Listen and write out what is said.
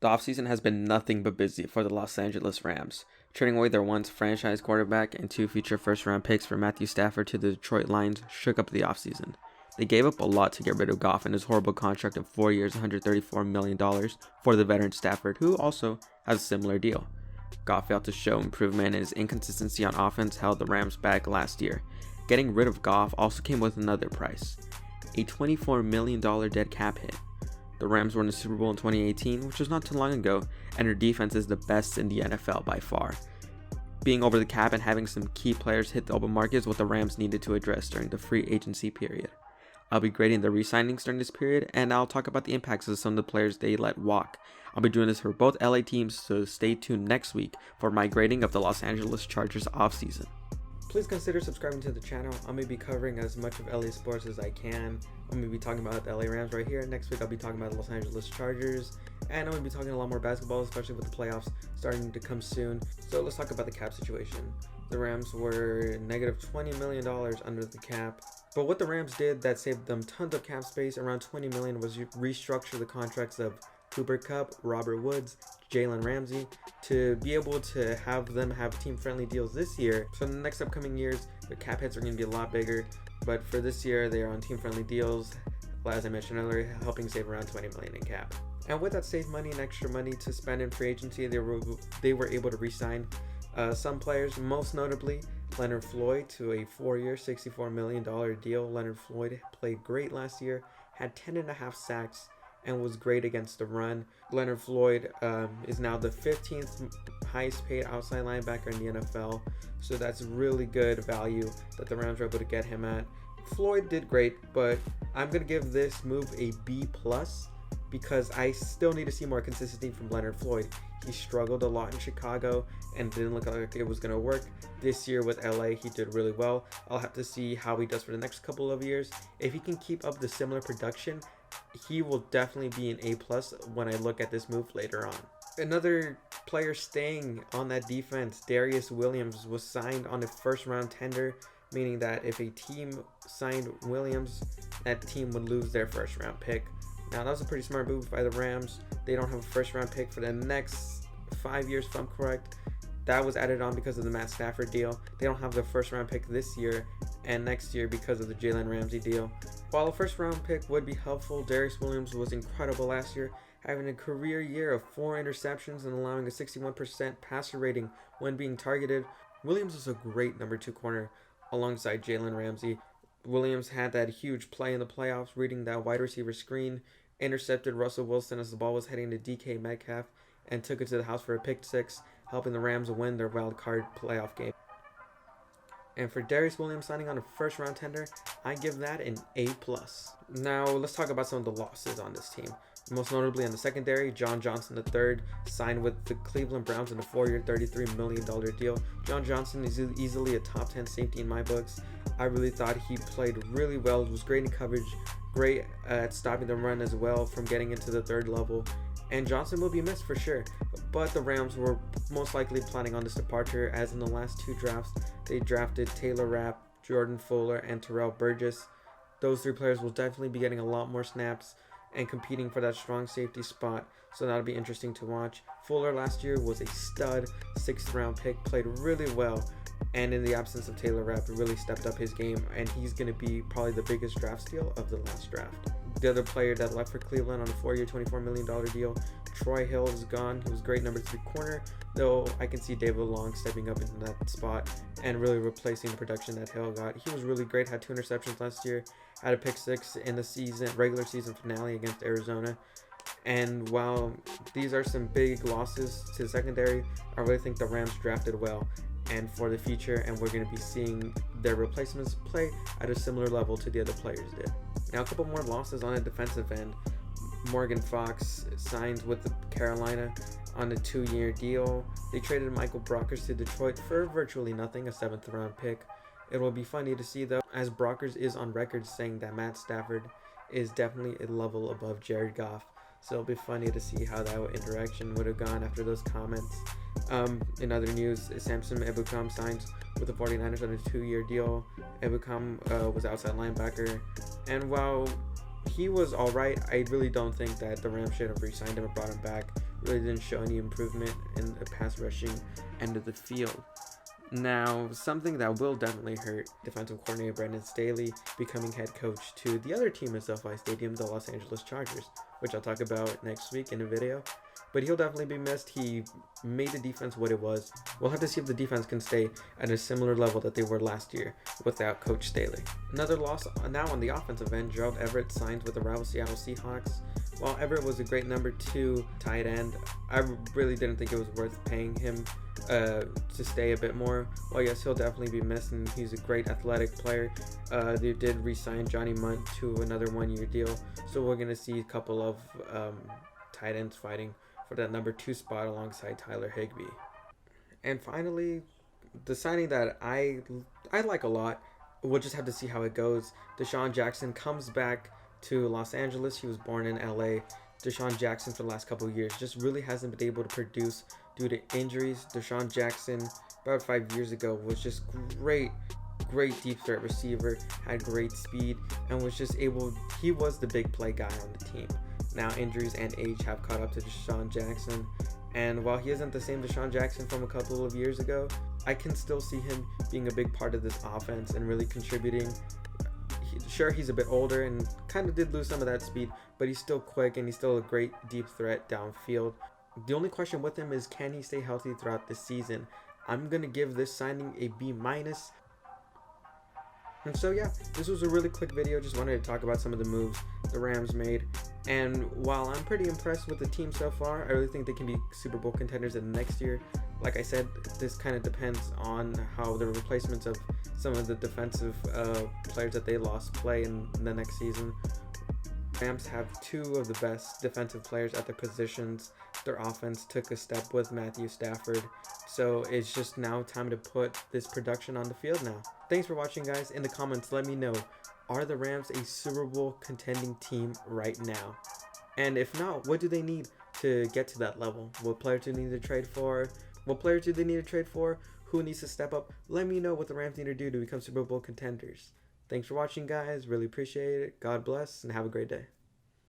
The offseason has been nothing but busy for the Los Angeles Rams, trading away their once franchise quarterback and 2 future first-round picks for Matthew Stafford to the Detroit Lions shook up the offseason. They gave up a lot to get rid of Goff and his horrible contract of 4 years, $134 million for the veteran Stafford, who also has a similar deal. Goff failed to show improvement, and his inconsistency on offense held the Rams back last year. Getting rid of Goff also came with another price, a $24 million dead cap hit. The Rams won the Super Bowl in 2018, which was not too long ago, and their defense is the best in the NFL by far. Being over the cap and having some key players hit the open market is what the Rams needed to address during the free agency period. I'll be grading the re-signings during this period, and I'll talk about the impacts of some of the players they let walk. I'll be doing this for both LA teams, so stay tuned next week for my grading of the Los Angeles Chargers offseason. Please consider subscribing to the channel. I'm going to be covering as much of LA sports as I can. I'm going to be talking about the LA Rams right here. Next week I'll be talking about the Los Angeles Chargers. And I'm going to be talking a lot more basketball, especially with the playoffs starting to come soon. So let's talk about the cap situation. The Rams were negative $20 million under the cap. But what the Rams did that saved them tons of cap space, around $20 million, was restructure the contracts of Cooper Kupp, Robert Woods, Jalen Ramsey, to be able to have them have team-friendly deals this year. So in the next upcoming years, the cap hits are going to be a lot bigger. But for this year, they are on team-friendly deals, as I mentioned earlier, helping save around $20 million in cap. And with that saved money and extra money to spend in free agency, they were able to re-sign some players, most notably Leonard Floyd, to a 4-year, $64 million deal. Leonard Floyd played great last year, had 10.5 sacks, and was great against the run. Leonard Floyd is now the 15th highest paid outside linebacker in the NFL, so that's really good value that the Rams were able to get him at. Floyd did great, but I'm going to give this move a B+, because I still need to see more consistency from Leonard Floyd. He struggled a lot in Chicago and didn't look like it was going to work. This year with LA, he did really well. I'll have to see how he does for the next couple of years. If he can keep up the similar production, he will definitely be an A+ when I look at this move later on. Another player staying on that defense, Darius Williams, was signed on a first-round tender, meaning that if a team signed Williams, that team would lose their first-round pick. Now, that was a pretty smart move by the Rams. They don't have a first-round pick for the next 5 years, if I'm correct. That was added on because of the Matt Stafford deal. They don't have the first-round pick this year and next year because of the Jalen Ramsey deal. While a first-round pick would be helpful, Darius Williams was incredible last year, having a career year of 4 interceptions and allowing a 61% passer rating when being targeted. Williams is a great number 2 corner alongside Jalen Ramsey. Williams had that huge play in the playoffs, reading that wide receiver screen, intercepted Russell Wilson as the ball was heading to DK Metcalf, and took it to the house for a pick 6, helping the Rams win their wild card playoff game. And for Darius Williams signing on a first-round tender, I give that an A+. Now, let's talk about some of the losses on this team. Most notably in the secondary, John Johnson III signed with the Cleveland Browns in a 4-year, $33 million deal. John Johnson is easily a top 10 safety in my books. I really thought he played really well. It was great in coverage, great at stopping the run as well from getting into the third level. And Johnson will be missed for sure, but the Rams were most likely planning on this departure, as in the last 2 drafts, they drafted Taylor Rapp, Jordan Fuller, and Terrell Burgess. Those 3 players will definitely be getting a lot more snaps and competing for that strong safety spot, so that'll be interesting to watch. Fuller last year was a stud, 6th round pick, played really well, and in the absence of Taylor Rapp, really stepped up his game, and he's going to be probably the biggest draft steal of the last draft. The other player that left for Cleveland on a 4-year, $24 million deal, Troy Hill, is gone. He was great number 3 corner, though I can see David Long stepping up into that spot and really replacing the production that Hill got. He was really great, had 2 interceptions last year, had a pick 6 in the regular season finale against Arizona. And while these are some big losses to the secondary, I really think the Rams drafted well and for the future, and we're going to be seeing their replacements play at a similar level to the other players did. Now, a couple more losses on the defensive end. Morgan Fox signed with Carolina on a 2-year deal. They traded Michael Brockers to Detroit for virtually nothing, a 7th round pick. It will be funny to see, though, as Brockers is on record saying that Matt Stafford is definitely a level above Jared Goff. So it'll be funny to see how that interaction would have gone after those comments. In other news, Samson Ebukam signed with the 49ers on a 2-year deal. Ebukam was outside linebacker, and while he was alright, I really don't think that the Rams should have re-signed him and brought him back. really didn't show any improvement in the pass rushing end of the field. Now, something that will definitely hurt defensive coordinator Brandon Staley becoming head coach to the other team in SoFi Stadium, the Los Angeles Chargers, which I'll talk about next week in a video. But he'll definitely be missed. He made the defense what it was. We'll have to see if the defense can stay at a similar level that they were last year without Coach Staley. Another loss now on the offensive end. Gerald Everett signs with the rival Seattle Seahawks. While Everett was a great number 2 tight end, I really didn't think it was worth paying him to stay a bit more. Well, yes, he'll definitely be missed, and he's a great athletic player. They did re-sign Johnny Munt to another 1-year deal, so we're going to see a couple of tight ends fighting for that number 2 spot alongside Tyler Higbee. And finally, the signing that I like a lot, we'll just have to see how it goes. Deshaun Jackson comes back to Los Angeles. He was born in LA. Deshaun Jackson for the last couple of years just really hasn't been able to produce due to injuries. Deshaun Jackson about 5 years ago was just great deep threat receiver, had great speed, and was just he was the big play guy on the team. Now injuries and age have caught up to Deshaun Jackson, and while he isn't the same Deshaun Jackson from a couple of years ago, I can still see him being a big part of this offense and really contributing. Sure, he's a bit older and kind of did lose some of that speed, but he's still quick and he's still a great deep threat downfield. The only question with him is, can he stay healthy throughout the season? I'm going to give this signing a B-. And so yeah, this was a really quick video. Just wanted to talk about some of the moves the Rams made. And while I'm pretty impressed with the team so far, I really think they can be Super Bowl contenders in the next year. Like I said, this kind of depends on how the replacements of some of the defensive players that they lost play in the next season. Rams have 2 of the best defensive players at their positions. Their offense took a step with Matthew Stafford. So it's just now time to put this production on the field now. Thanks for watching, guys. In the comments, let me know, are the Rams a Super Bowl contending team right now? And if not, what do they need to get to that level? What players do they need to trade for? What players do they need to trade for? Who needs to step up? Let me know what the Rams need to do to become Super Bowl contenders. Thanks for watching, guys. Really appreciate it. God bless, and have a great day.